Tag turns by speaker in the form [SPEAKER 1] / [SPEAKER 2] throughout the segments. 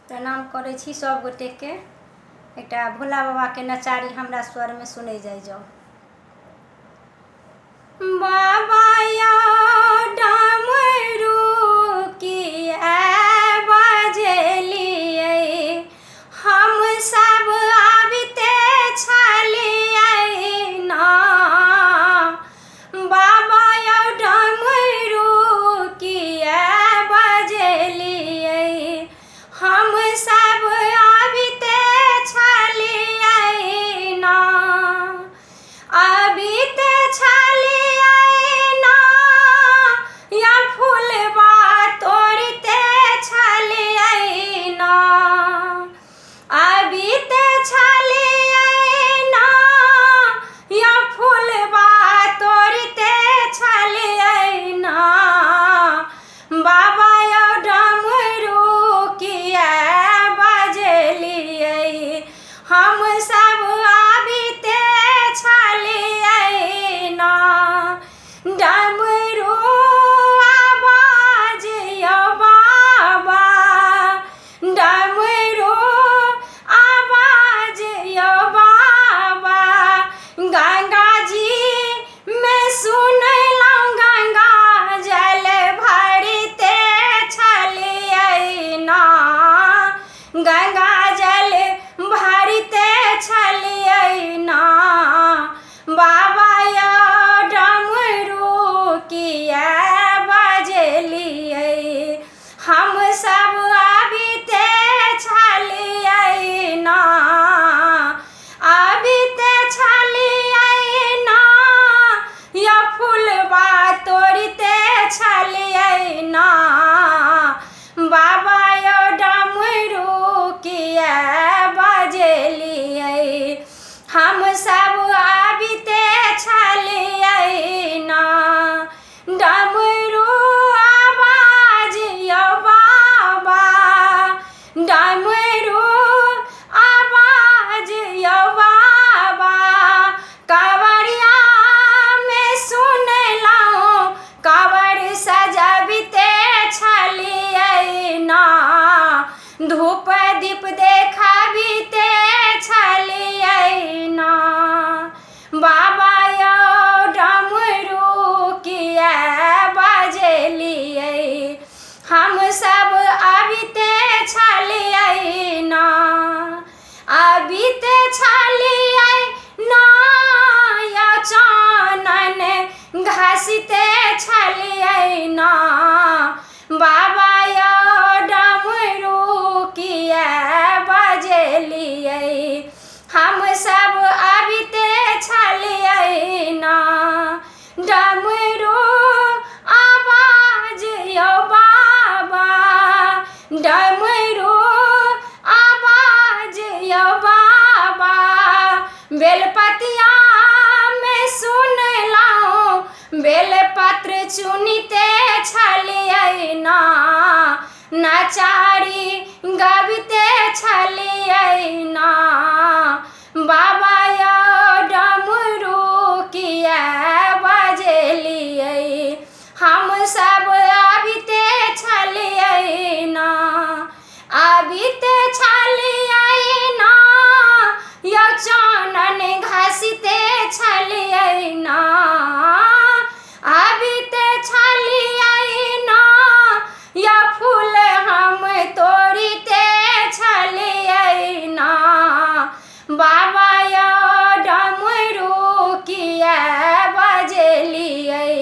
[SPEAKER 1] प्रणाम करै छी सब गोटे के। एकटा भोला बाबा के नचारी हमरा स्वर में सुनै जाइ जाओ। बाबा या डमरू किया बजलियै, हम सब आबिते छलियै ना। बाबा या डमरू किया बजलियै, हम सब आबिते छलियै ना। आबिते छलियै ना, या फूलबा तोड़िते छलियै ना। आबिते छलियै ना, या फूलबा तोड़िते छलियै ना। बाबा यौ डमरू किया बजलियै, हम सब आबिते छलियै ना। डमरू आवाज यौ बाबा, डमरू आवाज यौ बाबा। गंगा जी में सुनलहुँ गंगा जल भरिते छलियै ना। गंगा जल भरिते छलियै ना। बाबा यौ डमरू किया बजलियै, हम सब आबिते छलियै ना। आबिते छलियै ना, या फूलबा तोड़िते छलियै ना। बाबा यौ डमरू किया बजलियै, हम सब आबिते छलियै ना। डमरू आवाज यौ बाबा, डमरू आवाज यौ बाबा। कांवरिया में सुनलहुँ कांवर सजबिते छलियै ना। धूप दीप देखाबिते छलियै ना। बाबा यौ डमरू किया बजलियै, हम सब आबिते छलियै ना। आबिते छलियै ना, या चानन घसिते छलियै ना। बाबा यौ डमरू किया बजलियै, हम सब आबिते छलियै ना। डमरू आवाज यौ बाबा, डमरू आवाज यौ बाबा। बेलपतिया में सुनलहुँ बेलपत्र चुनिते छलियै ना। नचारी गबिते छलियै ना। बाबा यौ डमरू किया बजलियै, हम सब आबिते छलियै ना। आबिते छलियै ना, या चानन घसिते छलियै ना। आबिते छलियै ना, या फूल हम तोड़िते छलियै ना। बाबा यौ डमरू किया बजलियै,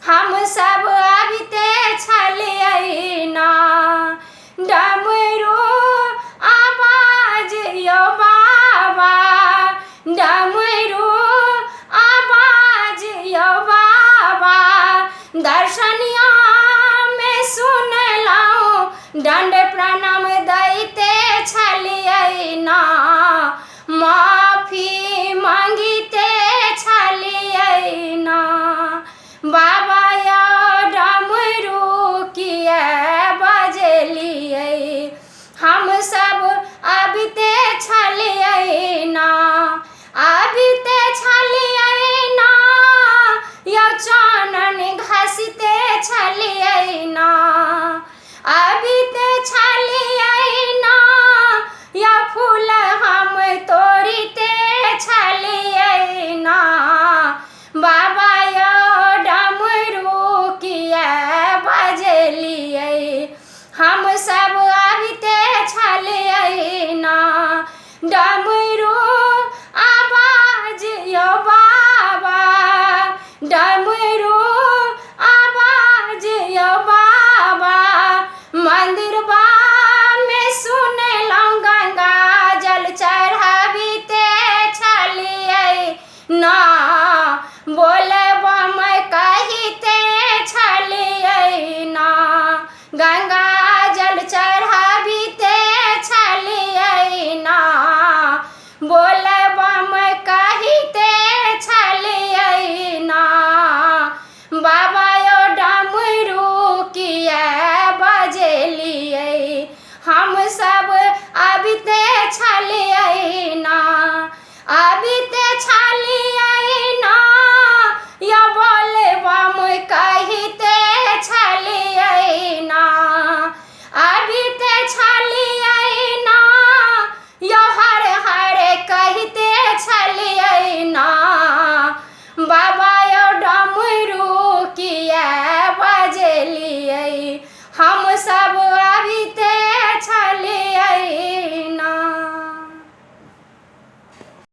[SPEAKER 1] हम सब आबिते छलियै ना। डमरू आवाज यौ बाबा, डमरू आवाज यौ बाबा। दर्शनिया में सुनलहुँ दंड प्रणाम दैते छलियै ना। माफी मांगिते छलियै ना। बाबा यौ डमरू किया बजलियै, हम सब आबिते छलियै ना। आबिते छलियै ना, या चानन घसिते छलियै ना। आबिते छलियै ना, डमरू आवाज यो बाबा, डमरू आवाज यो बाबा, मंदिर में सुनलौं गंगा जल चढ़ाबिते छलियै ना, बोलब मैं कहिते छलियै ना, गंगा जल चढ़ाबिते छलियै ना, बोलब मैं कहिते छलियै ना, बाबा यो डमरू किया बजेलियै, हम सब अबिते छलियै ना, अबिते